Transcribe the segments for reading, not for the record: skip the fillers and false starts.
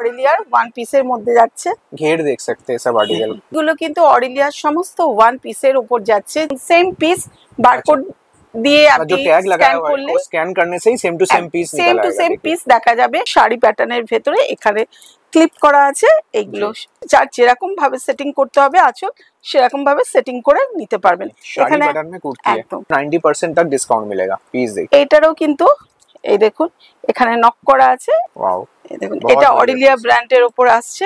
অরিলিয়ার one পিসের মধ্যে যাচ্ছে। घेर देख सकते हैं सब आर्टिकल এগুলো কিন্তু অরিলিয়ার সমস্ত ওয়ান পিসের উপর যাচ্ছে। सेम पीस बारकोड দিয়ে আপনি जो टैग लगाया हुआ করলে है स्कैन करने से ही सेम टू सेम पीस निकल आएगा। सेम पीस দেখা যাবে। শাড়ি প্যাটার্নের ভেতরে এখানে ক্লিপ করা আছে। এগুলো যার যেরকম ভাবে সেটিং করতে হবে আঁচল সেরকম ভাবে সেটিং করে নিতে পারবেন। এখানে প্যাটার্ন में कुर्ती है 90% तक डिस्काउंट मिलेगा। पीस देखिए এটারও কিন্তু এই দেখুন এখানে নক করা আছে। ওয়াও এই দেখুন এটা অরিলিয়া ব্র্যান্ডের উপর আসছে।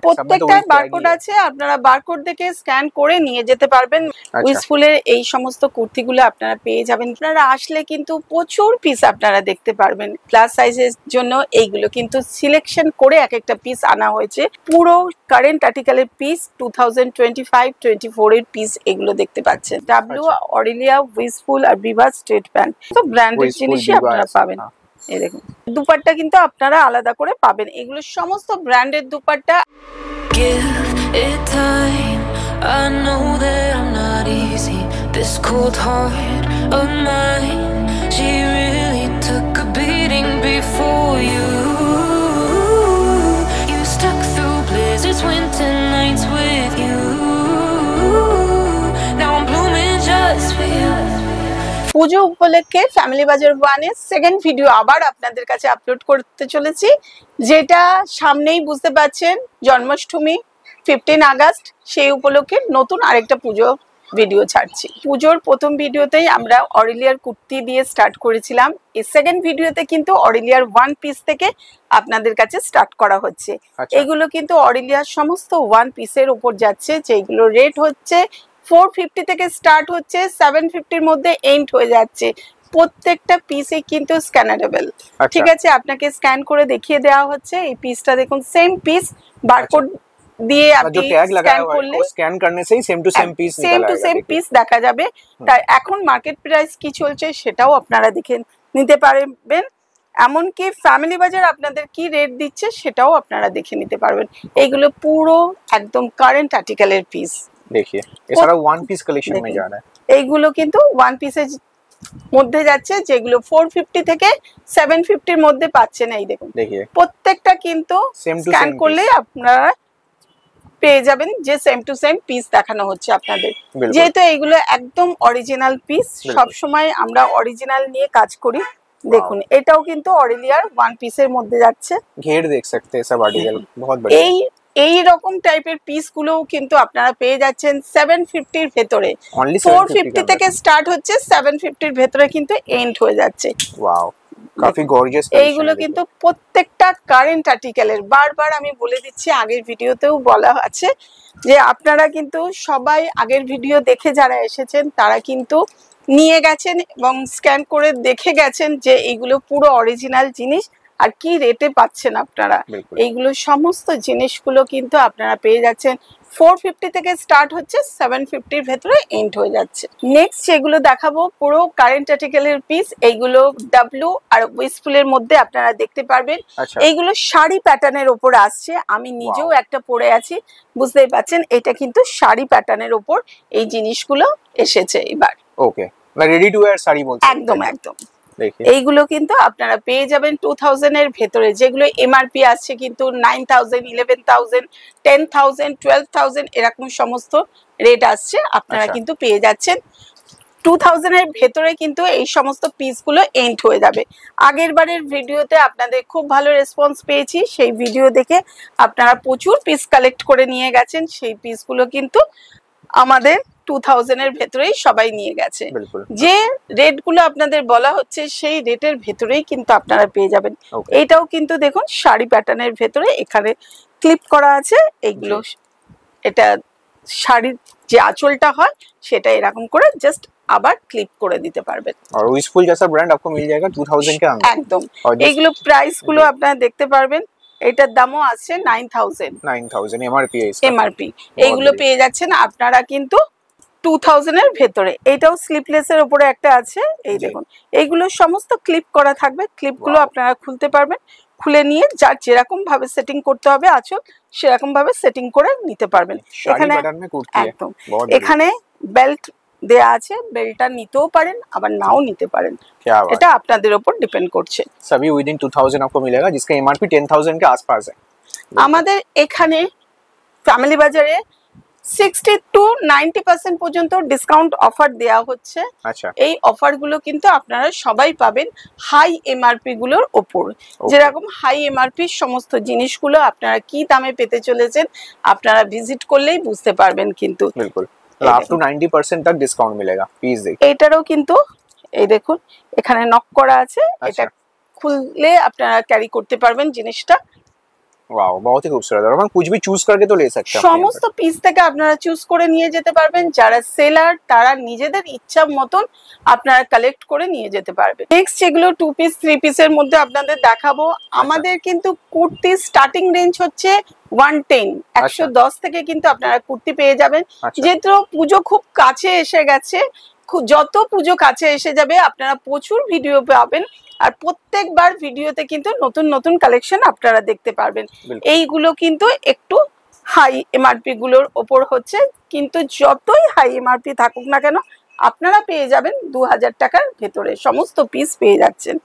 প্রত্যেকটা বারকোড আছে, আপনারা বারকোড দেখে স্ক্যান করে নিয়ে যেতে পারবেন। উইসফুলের এই সমস্ত কুর্তিগুলো আপনারা পেয়ে যাবেন। আপনারা আসলে কিন্তু প্রচুর পিস আপনারা দেখতে পারবেন। প্লাস সাইজের জন্য এইগুলো কিন্তু সিলেকশন করে এক একটা পিস আনা হয়েছে। পুরো কারেন্ট আর্টিকেলের পিস 2025-24 এর পিস এগুলো দেখতে পাচ্ছেন। ডাব্লিউ অরিলিয়া উইসফুল আর বিভা স্ট্রেট প্যান্ট তো ব্র্যান্ডের জিনিসই আপনারা পাবেন। এই দেখুন দুপাট্টা কিন্তু আপনারা আলাদা করে পাবেন। এগুলো সমস্ত ব্র্যান্ডের dupatta. Give it time. I know that I'm not easy. This cold heart of mine, she really took a beating before you. You stuck through blizzards, winter nights with you. Now I'm blooming just for you. পুজো উপলক্ষে family বাজার ওয়ানের second video আবার আপনাদের কাছে upload করতে চলেছি, যেটা সামনেই বুঝতে পারছেন জন্মাষ্টমী 15 আগস্ট, সেই উপলক্ষে নতুন আরেকটা পুজো ভিডিও ছাড়ছি। পুজোর প্রথম ভিডিওতেই আমরা অরিলিয়ার কুর্তি দিয়ে স্টার্ট করেছিলাম। এই সেকেন্ড ভিডিওতে কিন্তু অরিলিয়ার ওয়ান পিস থেকে আপনাদের কাছে স্টার্ট করা হচ্ছে। এগুলো কিন্তু অরিলিয়ার সমস্ত ওয়ান পিসের উপর যাচ্ছে, যেগুলো রেট হচ্ছে 450 থেকে স্টার্ট হচ্ছে, 750 এর মধ্যে এন্ড হয়ে যাচ্ছে। প্রত্যেকটা পিসে কিন্তু স্ক্যানারেবল। ঠিক আছে, আপনাকে স্ক্যান করে দেখিয়ে দেওয়া হচ্ছে। এই পিসটা দেখুন সেম পিস বারকোড দিয়ে আপনি স্ক্যান করলে স্ক্যান करने से ही सेम टू सेम पीस निकल आएगा। সেম পিস দেখা যাবে। তাই এখন মার্কেট প্রাইস কি চলছে সেটাও আপনারা দেখে নিতে পারবেন। এমনকি ফ্যামিলি বাজার আপনাদের কি রেট দিচ্ছে সেটাও আপনারা দেখে নিতে পারবেন। এইগুলো পুরো একদম কারেন্ট আর্টিকেলের পিস। देखिए ये सारा वन पीस कलेक्शन में जा रहा है। এইগুলো কিন্তু ওয়ান পিসের মধ্যে যাচ্ছে, যেগুলো 450 থেকে 750 এর মধ্যে পাচ্ছেন। এই দেখুন প্রত্যেকটা কিন্তু স্ক্যান করলে আপনারা পেয়ে যাবেন যে সেম টু সেম পিস দেখানো হচ্ছে আপনাদের। যেহেতু এইগুলো একদম অরিজিনাল পিস, সব সময় আমরা অরিজিনাল নিয়ে কাজ করি। দেখুন এটাও কিন্তু অরিলিয়ার ওয়ান পিসের মধ্যে যাচ্ছে। घेर देख सकते हैं सब आर्टिकल बहुत बढ़िया। এই রকম টাইপের পিস গুলো কিন্তু আপনারা পেয়ে যাচ্ছেন 750 এর ভেতরে। 450 থেকে স্টার্ট হচ্ছে, 750 এর ভেতরে কিন্তু এন্ড হয়ে যাচ্ছে। ওয়াও কাফি গর্জিয়াস। এইগুলো কিন্তু প্রত্যেকটা কারেন্ট আর্টিকেলের। বারবার আমি বলে দিচ্ছি, আগের ভিডিওতেও বলা আছে যে আপনারা কিন্তু সবাই আগের ভিডিও দেখে যারা এসেছেন তারা কিন্তু নিয়ে গেছেন এবং স্ক্যান করে দেখে গেছেন যে এইগুলো পুরো অরিজিনাল জিনিস আর কি রেটে পাচ্ছেন আপনারা। এইগুলো সমস্ত জিনিসগুলো কিন্তু আপনারা পেয়ে যাচ্ছেন 450 থেকে স্টার্ট হচ্ছে, 750 এর ভেতরে এন্ড হয়ে যাচ্ছে। নেক্সট যেগুলো দেখাবো পুরো কারেন্ট আর্টিকেলের পিস। এইগুলো ডাব্লিউ আর উইসফুলের মধ্যে আপনারা দেখতে পারবেন। এইগুলো শাড়ি প্যাটার্নের উপর আসছে। আমি নিজেও একটা পরে আছি, বুঝতেই পাচ্ছেন এটা কিন্তু শাড়ি প্যাটার্নের উপর এই জিনিসগুলো এসেছে এবার। Okay ready to wire sari বলতে একদম একদম। এইগুলো কিন্তু আপনারা পেয়ে যাবেন 2000 এর ভেতরে, যেগুলো এমআরপি আসছে কিন্তু 9000, 11000, 10000, 12000 এরকম সমস্ত রেট আসছে। আপনারা কিন্তু পেয়ে যাচ্ছেন 2000 এর ভেতরে কিন্তু এই সমস্ত পিসগুলো এন্ড হয়ে যাবে। আগের বারের ভিডিওতে আপনাদের খুব ভালো রেসপন্স পেয়েছি, সেই ভিডিও দেখে আপনারা প্রচুর পিস কালেক্ট করে নিয়ে গেছেন। সেই পিসগুলো কিন্তু আমাদের 2000 এর ভেতরেই সবাই নিয়ে গেছে। যে রেটগুলো আপনাদের বলা হচ্ছে সেই রেটের ভেতরেই কিন্তু আপনারা পেয়ে যাবেন। এইটাও কিন্তু দেখুন শাড়ি প্যাটার্নের ভেতরে এখানে ক্লিপ করা আছে। এইগুলো এটা শাড়ির যে আঁচলটা হয় সেটা এরকম করে জাস্ট আবার ক্লিপ করে দিতে পারবেন। और उइसफुल जैसा ब्रांड आपको मिल जाएगा 2000 के अंदर একদম। এইগুলো প্রাইস গুলো আপনারা দেখতে পারবেন। এটার দামও আছে 9000 এমআরপি। এমআরপি এইগুলো পেয়ে যাচ্ছেন আপনারা কিন্তু 2000 এর ভেতরে। এটাও স্লিপলেস এর উপরে একটা আছে। এই দেখুন এইগুলো সমস্ত ক্লিপ করা থাকবে। ক্লিপগুলো আপনারা খুলতে পারবেন, খুলে নিয়ে যার যেরকম ভাবে সেটিং করতে হবে আঁচল সেরকম ভাবে সেটিং করে নিতে পারবেন। এখানে একদম এখানে বেল্ট দেয়া আছে, বেল্টটা নিতেও পারেন আবার নাও নিতে পারেন, এটা আপনাদের উপর ডিপেন্ড করছে। सभी विदिन 2000 आपको मिलेगा, जिसका एमआरपी 10000 के आसपास है। আমাদের এখানে ফ্যামিলি বাজারে 60 to 90% পর্যন্ত ডিসকাউন্ট অফার দেওয়া হচ্ছে। আচ্ছা, এই অফার গুলো কিন্তু আপনারা সবাই পাবেন হাই এমআরপি গুলোর ওপর। যেরকম হাই এমআরপি সমস্ত জিনিসগুলো আপনারা কি দামে পেতে চলেছেন আপনারা ভিজিট করলেই বুঝতে পারবেন। কিন্তু बिल्कुल अप टू 90% तक डिस्काउंट मिलेगा। प्लीज देखिए এটারও কিন্তু এই দেখুন এখানে নক করা আছে, এটা খুললে আপনারা ক্যারি করতে পারবেন জিনিসটা। वाओ, बहुत ही खूबसूरत है। और हम कुछ भी चूज करके तो ले सकते हैं। সমস্ত পিস থেকে আপনারা চুজ করে নিয়ে যেতে পারবেন। যারা সেলার তারা নিজেদের ইচ্ছা মতন আপনারা কালেক্ট করে নিয়ে যেতে পারবেন। নেক্সট যেগুলো 2 পিস 3 পিসের মধ্যে আপনাদের দেখাবো। আমাদের কিন্তু কুর্তি স্টার্টিং রেঞ্জ হচ্ছে 110 110 থেকে কিন্তু আপনারা কুর্তি পেয়ে যাবেন। যেহেতু পুজো খুব কাছে এসে গেছে, যত পুজো কাছে এসে যাবে আপনারা প্রচুর ভিডিও পাবেন আর প্রত্যেকবার ভিডিওতে কিন্তু নতুন নতুন কালেকশন আপনারা দেখতে পারবেন। এইগুলো কিন্তু একটু হাই এমআরপি গুলোর ওপর হচ্ছে, কিন্তু যতই হাই এমআরপি থাকুক না কেন আপনারা পেয়ে যাবেন 2000 টাকার ভেতরে সমস্ত পিস পেয়ে যাচ্ছেন।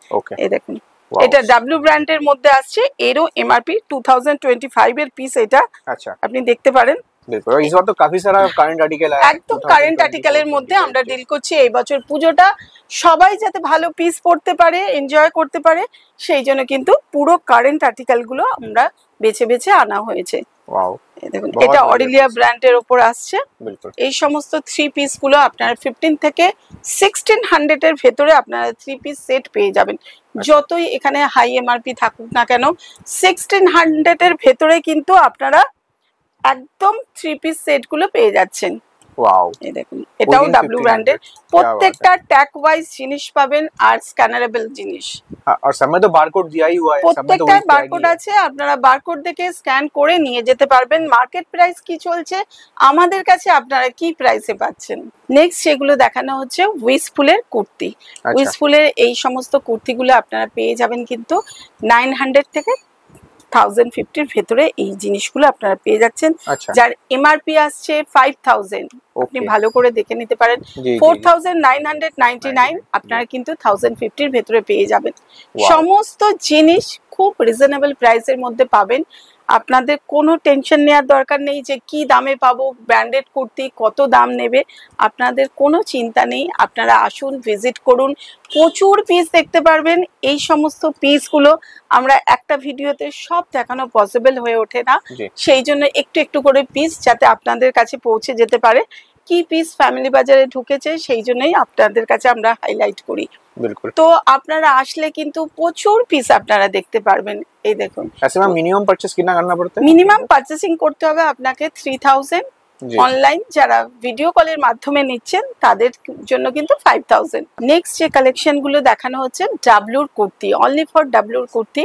এই দেখুন এটা ডাব্লিউ ব্র্যান্ডের মধ্যে আসছে, এরও এমআরপি 2025 এর পিস এটা। আচ্ছা, আপনি দেখতে পারেন। बिल्कुल, इस बार तो काफी सारा करंट आर्टिकल है। একদম কারেন্ট আর্টিকেলের মধ্যে আমরা ডিল করছি। এই বছর পুজোটা সবাই যাতে ভালো পিস পড়তে পারে, এনজয় করতে পারে, সেই জন্য কিন্তু পুরো কারেন্ট আর্টিকেল গুলো আমরা বেছে বেছে আনা হয়েছে। ওয়াও, দেখুন এটা অরিলিয়া ব্র্যান্ডের উপর আসছে। এই সমস্ত 3 পিস গুলো আপনারা 15 থেকে 1600 এর ভেতরে আপনারা 3 পিস সেট পেয়ে যাবেন। যতই এখানে হাই এমআরপি থাকুক না কেন 1600 এর ভেতরে কিন্তু আপনারা একদম 3 পিস সেট গুলো পেয়ে যাচ্ছেন। ওয়াও, এই দেখুন এটাও ডাব্লিউ ব্র্যান্ডের। প্রত্যেকটা ট্যাগ ওয়াইজ জিনিস পাবেন আর স্ক্যানারেবল জিনিস। और सब में तो बारकोड दिया ही हुआ है, सब में तो প্রত্যেকটা বারকোড আছে, আপনারা বারকোড দেখে স্ক্যান করে নিয়ে যেতে পারবেন। মার্কেট প্রাইস কি চলছে, আমাদের কাছে আপনারা কি প্রাইসে পাচ্ছেন। নেক্সট যেগুলো দেখানো হচ্ছে উইসফুলের কুর্তি। উইসফুলের এই সমস্ত কুর্তিগুলো আপনারা পেয়ে যাবেন কিন্তু 900 থেকে 1050 এর ভেতরে এই জিনিসগুলো আপনারা পেয়ে যাচ্ছেন। যার এমআরপি আসছে 5000, আপনি ভালো করে দেখে নিতে পারেন। 4999 আপনারা কিন্তু 1050 এর ভেতরে পেয়ে যাবেন। সমস্ত জিনিস খুব রিজনেবল প্রাইসের মধ্যে পাবেন। আপনাদের কোনো টেনশন নেওয়ার দরকার নেই যে কি দামে পাবো, ব্র্যান্ডেড কুর্তি কত দাম নেবে, আপনাদের কোনো চিন্তা নেই। আপনারা আসুন, ভিজিট করুন, প্রচুর পিস দেখতে পারবেন। এই সমস্ত পিসগুলো আমরা একটা ভিডিওতে সব দেখানো পসিবল হয়ে ওঠে না, সেই জন্য একটু একটু করে পিস যাতে আপনাদের কাছে পৌঁছে যেতে পারে। কি পিস ফ্যামিলি বাজারে ঢুকেছে সেই জন্যই আপনাদের কাছে আমরা হাইলাইট করি। তো আপনারা আসলে কিন্তু প্রচুর পিস আপনারা দেখতে পারবেন। এই দেখুন মিনিমাম পারচেজ কিतना करना पड़ता है? মিনিমাম পারচেসিং করতে হবে আপনাকে 3000। অনলাইন যারা ভিডিও কলের মাধ্যমে নিচ্ছেন তাদের জন্য কিন্তু 5000। নেক্সট যে কালেকশন গুলো দেখানো হচ্ছে ডাব্লিউর কুর্তি, অনলি ফর ডাব্লিউর কুর্তি,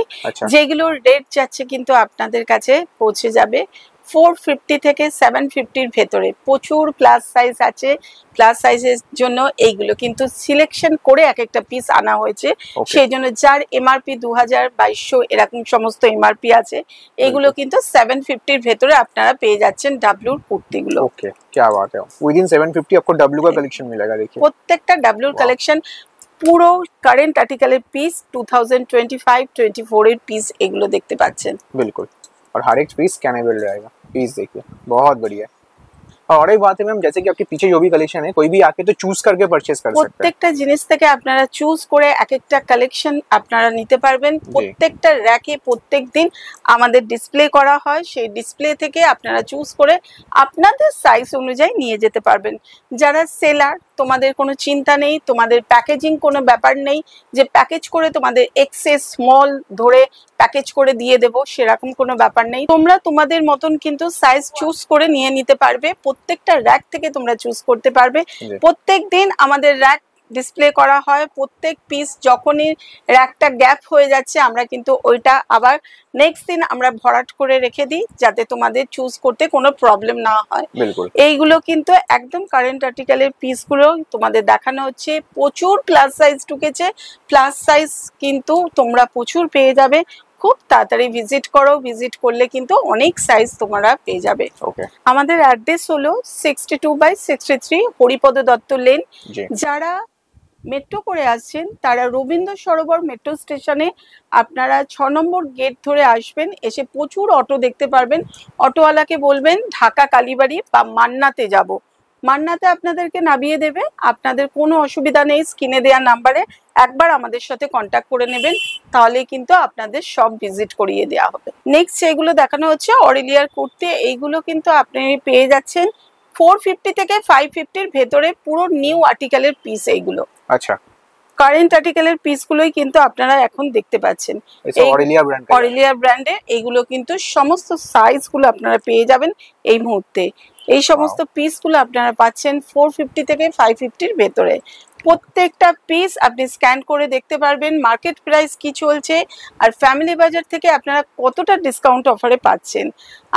যেগুলোর রেট যাচ্ছে কিন্তু আপনাদের কাছে পৌঁছে যাবে 450 থেকে 750 এর ভেতরে। প্রচুর প্লাস সাইজ আছে, প্লাস সাইজের জন্য এইগুলো কিন্তু সিলেকশন করে এক একটা পিস আনা হয়েছে। সেই জন্য যার এমআরপি 2000-2200 এরকম সমস্ত এমআরপি আছে, এগুলো কিন্তু 750 এর ভেতরে আপনারা পেয়ে যাচ্ছেন ডাব্লিউর কুর্তিগুলো। ওকে, क्या बात है, within 750 आपको डब्ल्यू का कलेक्शन मिलेगा। देखिए প্রত্যেকটা ডাব্লিউর কালেকশন পুরো কারেন্ট আর্টিকেলের পিস 2025-24 এর পিস এগুলো দেখতে পাচ্ছেন। बिल्कुल, और हर एक पीस स्कैनेबल रहेगा। पीस देखिए बहुत बढ़िया। और एक बात है मैम, जैसे कि आपके पीछे जो भी कलेक्शन है कोई भी आके तो चूज करके परचेज कर सकते हैं। প্রত্যেকটা জিনিস থেকে আপনারা চুজ করে এক একটা কালেকশন আপনারা নিতে পারবেন। প্রত্যেকটা র‍্যাকে প্রত্যেকদিন আমাদের ডিসপ্লে করা হয়, সেই ডিসপ্লে থেকে আপনারা চুজ করে আপনাদের সাইজ অনুযায়ী নিয়ে যেতে পারবেন। যারা সেলার তোমাদের কোনো চিন্তা নেই, তোমাদের প্যাকেজিং কোনো ব্যাপার নেই যে প্যাকেজ করে তোমাদের এক্সেস স্মল ধরে প্যাকেজ করে দিয়ে দেব, সেরকম কোনো ব্যাপার নেই। তোমরা তোমাদের মতন কিন্তু সাইজ চুজ করে নিয়ে নিতে পারবে। প্রত্যেকটা র‍্যাক থেকে তোমরা চুজ করতে পারবে। প্রত্যেক দিন আমাদের র‍্যাক ডিসপ্লে করা হয়। প্রত্যেক পিস যখনই র‍্যাকটা গ্যাপ হয়ে যাচ্ছে আমরা কিন্তু ওইটা আবার নেক্সট দিন আমরা ভরাট করে রেখে দিই যাতে তোমাদের চুজ করতে কোনো প্রবলেম না হয়। এইগুলো কিন্তু একদম কারেন্ট আর্টিকেলের পিসগুলো তোমাদের দেখানো হচ্ছে। প্রচুর প্লাস সাইজ ঢুকেছে, প্লাস সাইজ কিন্তু তোমরা প্রচুর পেয়ে যাবে। খুব তাড়াতাড়ি ভিজিট করো, ভিজিট করলে কিন্তু অনেক সাইজ তোমরা পেয়ে যাবে। আমাদের অ্যাড্রেস হলো 62/63 হরিপদ দত্ত লেন। যারা মেট্রো করে আসছেন তারা রবীন্দ্র সরোবর মেট্রো স্টেশনে আপনারা 6 নম্বর গেট ধরে আসবেন, এসে প্রচুর অটো দেখতে পারবেন। অটোওয়ালাকে বলবেন ঢাকা কালীবাড়ি বা মান্নাতে যাব, মান্নাতে আপনাদেরকে নামিয়ে দেবে। আপনাদের কোনো অসুবিধা নেই, স্ক্রিনে দেওয়া নাম্বারে একবার আমাদের সাথে কন্ট্যাক্ট করে নেবেন, তাহলে কিন্তু আপনাদের সব ভিজিট করিয়ে দেওয়া হবে। নেক্সট এগুলো দেখানো হচ্ছে অরেলিয়ার কুর্তি। এইগুলো কিন্তু আপনি পেয়ে যাচ্ছেন 450 থেকে 550-র ভেতরে, পুরো নিউ আর্টিকেলের পিস এইগুলো। আচ্ছা, কারেন্ট আর্টিকেলের পিসগুলোই কিন্তু আপনারা এখন দেখতে পাচ্ছেন অরেলিয়া ব্র্যান্ডের। এইগুলো কিন্তু সমস্ত সাইজগুলো আপনারা পেয়ে যাবেন এই মুহূর্তে। এই সমস্ত পিসগুলো আপনারা পাচ্ছেন 450 থেকে 550-র ভেতরে। প্রত্যেকটা পিস আপনি স্ক্যান করে দেখতে পারবেন মার্কেট প্রাইস কি চলছে আর ফ্যামিলি বাজার থেকে আপনারা কতটা ডিসকাউন্ট অফারে পাচ্ছেন।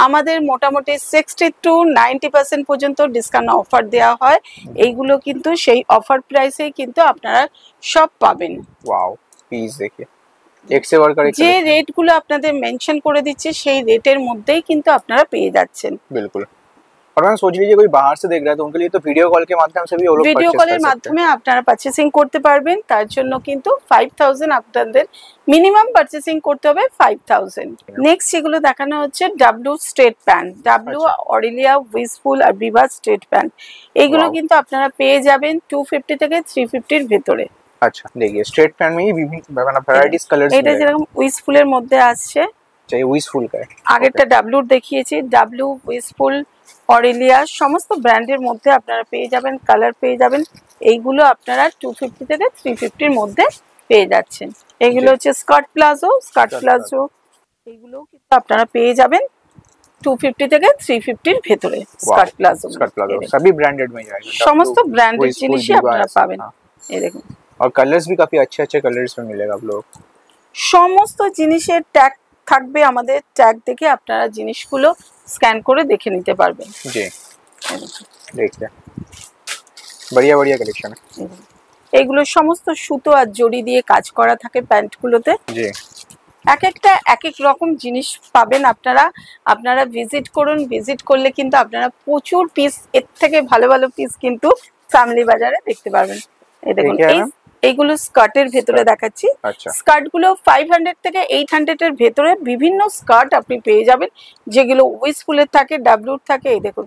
আমাদের মোটামুটি 60 to 90% পর্যন্ত ডিসকাউন্ট অফার দেওয়া হয়। এইগুলো কিন্তু সেই অফার প্রাইসেই কিন্তু আপনারা সব পাবেন। ওয়াও, পিস देखिए एक से बढ़कर एक। যে রেটগুলো আপনাদের মেনশন করে দিচ্ছে সেই রেটের মধ্যেই কিন্তু আপনারা পেয়ে যাচ্ছেন। बिल्कुल। और मैम सोच लीजिए कोई बाहर से देख रहा है तो उनके लिए तो वीडियो कॉल के माध्यम से भी वो लोग ভিডিও কলের মাধ্যমে আপনারা পারচেসিং করতে পারবেন। তার জন্য কিন্তু 5000 আপনাদের মিনিমাম পারচেসিং করতে হবে 5000। নেক্সট যেগুলো দেখানো হচ্ছে W straight pant, W Aurelia wishful আর বিভা স্ট্রেট প্যান্ট। এইগুলো কিন্তু আপনারা পেয়ে যাবেন 250 থেকে 350-র ভেতরে। अच्छा देखिए स्ट्रेट पैंट में ही विभिन्न वैराइटीज कलर्स এটা যেরকম উইসফুলের মধ্যে আসছে, चाहिए उइसफुल का है। আগেরটা ডাব্লিউ দেখিয়েছি, ডাব্লিউ উইসফুল অরেলিয়া সমস্ত ব্র্যান্ডের মধ্যে আপনারা পেয়ে যাবেন, কালার পেয়ে যাবেন। এইগুলো আপনারা 250 থেকে 350-র মধ্যে পেয়ে যাচ্ছেন। এগুলো হচ্ছে স্কার্ট প্লাজো, এইগুলো কিন্তু আপনারা পেয়ে যাবেন 250 থেকে 350-র ভেতরে। স্কার্ট প্লাজো सभी ब्रांडेड में जाएगा, সমস্ত ব্র্যান্ডের জিনিসই আপনারা পাবেন। এই দেখুন, और कलर्स भी काफी अच्छे अच्छे कलर्स में मिलेगा आप लोग। সমস্ত জিনিসের ট্যাগ থাকবে, আমাদের ট্যাগ দেখে আপনারা জিনিসগুলো স্ক্যান করে দেখে নিতে পারবেন। জি देखिए बढ़िया बढ़िया कलेक्शन है। এইগুলো সমস্ত সুতো আর জড়ি দিয়ে কাজ করা থাকে প্যান্টগুলোতে। জি, এক একটা এক এক রকম জিনিস পাবেন আপনারা। আপনারা ভিজিট করুন, ভিজিট করলে কিন্তু আপনারা প্রচুর পিস, এর থেকে ভালো ভালো পিস কিন্তু ফ্যামিলি বাজারে দেখতে পারবেন। এই দেখুন, এইগুলো স্কার্টের ভেতরে দেখাচ্ছি। স্কার্ট গুলো 500 থেকে 800-এর ভেতরে বিভিন্ন স্কার্ট আপনি পেয়ে যাবেন, যেগুলো উইসফুলের থাকে, ডাব্লিউর থাকে। এই দেখুন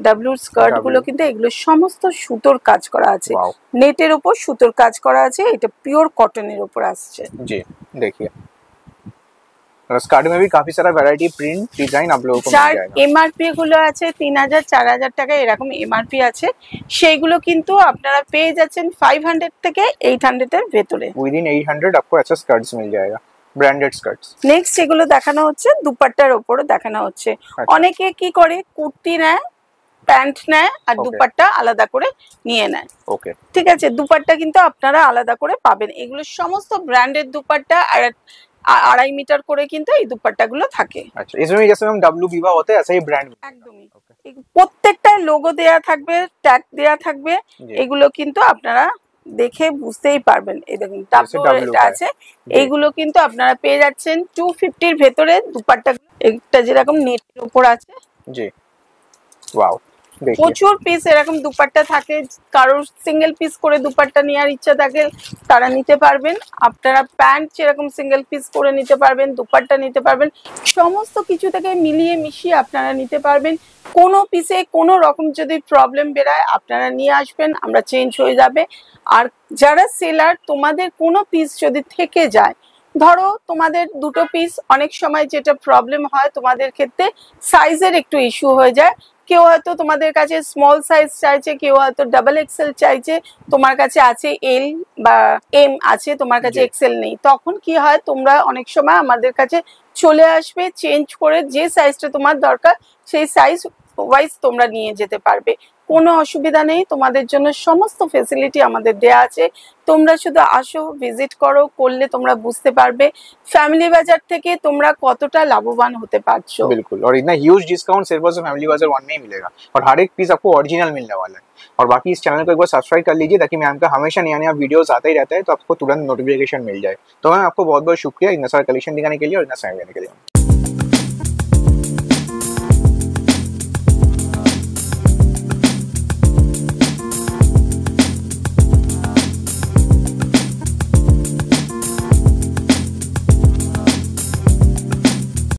ডাব্লিউর স্কার্ট গুলো কিন্তু এগুলো সমস্ত সুতোর কাজ করা আছে, নেটের উপর সুতোর কাজ করা আছে। এটা পিওর কটনের উপর আসছে। জি देखिए स्कार्ट में भी काफी सारा वैरायटी प्रिंट डिजाइन आप लोगों को मिल जाएगा। এমআরপি গুলো আছে 3000 4000 টাকা এরকম এমআরপি আছে, সেইগুলো কিন্তু আপনারা পেয়ে যাচ্ছেন 500 থেকে 800-এর ভেতরে। Within 800 आपको ऐसा स्कर्ट्स मिल जाएगा, ब्रांडेड स्कर्ट्स। নেক্সট এগুলো দেখানো হচ্ছে দুপাট্টার উপরে দেখানো হচ্ছে। অনেকে কি করে কুর্তি নেয়, প্যান্ট নেয় আর দুপাট্টা আলাদা করে নিয়ে নেয়। ওকে, ঠিক আছে, দুপাট্টা কিন্তু আপনারা আলাদা করে পাবেন। এগুলো সমস্ত ব্র্যান্ডেড দুপাট্টা আর 2.5 মিটার করে কিন্তু এই দুপাট্টাগুলো থাকে। আচ্ছা, इसमें जैसे हम डब्ल्यू विवा होते हैं ऐसा ही ब्रांड একদমই প্রত্যেকটা লোগো দেয়া থাকবে, ট্যাগ দেয়া থাকবে। এগুলো কিন্তু আপনারা দেখে বুঝতেই পারবেন। এই দেখুন ডাব্লিউ এটা আছে, এইগুলো কিন্তু আপনারা পেয়ে যাচ্ছেন 250-র ভেতরে। দুপাট্টা একটা যেরকম নেটের উপর আছে। জি, ওয়াও, প্রচুর পিস এরকম দুপাট্টা থাকে। কারোর সিঙ্গেল পিস করে দুপাট্টা নেওয়ার ইচ্ছা থাকে তারা নিতে পারবেন। আপনারা প্যান্ট যেরকম সিঙ্গেল পিস করে নিতে পারবেন, দুপাট্টা নিতে পারবেন। সমস্ত কিছু থেকে মিলিয়ে মিশিয়ে আপনারা নিতে পারবেন। কোনো পিসে কোনো রকম যদি প্রবলেম বেরায় আপনারা নিয়ে আসবেন, আমরা চেঞ্জ হয়ে যাবে। আর যারা সেলার, তোমাদের কোনো পিস যদি থেকে যায়, ধরো তোমাদের দুটো পিস, অনেক সময় যেটা প্রবলেম হয় তোমাদের ক্ষেত্রে সাইজের একটু ইস্যু হয়ে যায়। কেউ হয়তো তোমাদের কাছে স্মল সাইজ চাইছে, কেউ হয়তো ডাবল এক্সেল চাইছে, তোমার কাছে আছে এল বা এম আছে, তোমার কাছে এক্সেল নেই। তখন কি হয়, তোমরা অনেক সময় আমাদের কাছে চলে আসবে, চেঞ্জ করে যে সাইজটা তোমার দরকার সেই সাইজ ওয়াইজ তোমরা নিয়ে যেতে পারবে। কোনো অসুবিধা নেই, তোমাদের জন্য সমস্ত ফেসিলিটি আমাদের দেয়া আছে। তোমরা শুধু আসো, ভিজিট করো, করলে তোমরা বুঝতে পারবে फैमिली बाजार থেকে তোমরা কতটা লাভবান হতে পারছো। बिल्कुल, और इतना ह्यूज डिस्काउंट सिर्फ और सिर्फ फैमिली बाजार 1 में ही मिलेगा और हर एक पीस आपको ओरिजिनल मिलने वाला है। और बाकी इस चैनल को एक बार सब्सक्राइब कर लीजिए ताकि मैम का हमेशा नया वीडियोस आता ही रहता है, तो आपको तुरंत नोटिफिकेशन मिल जाए। तो मैम आपको बहुत बहुत शुक्रिया इतना सारा कलेक्शन दिखाने के लिए और इतना समय देने के लिए।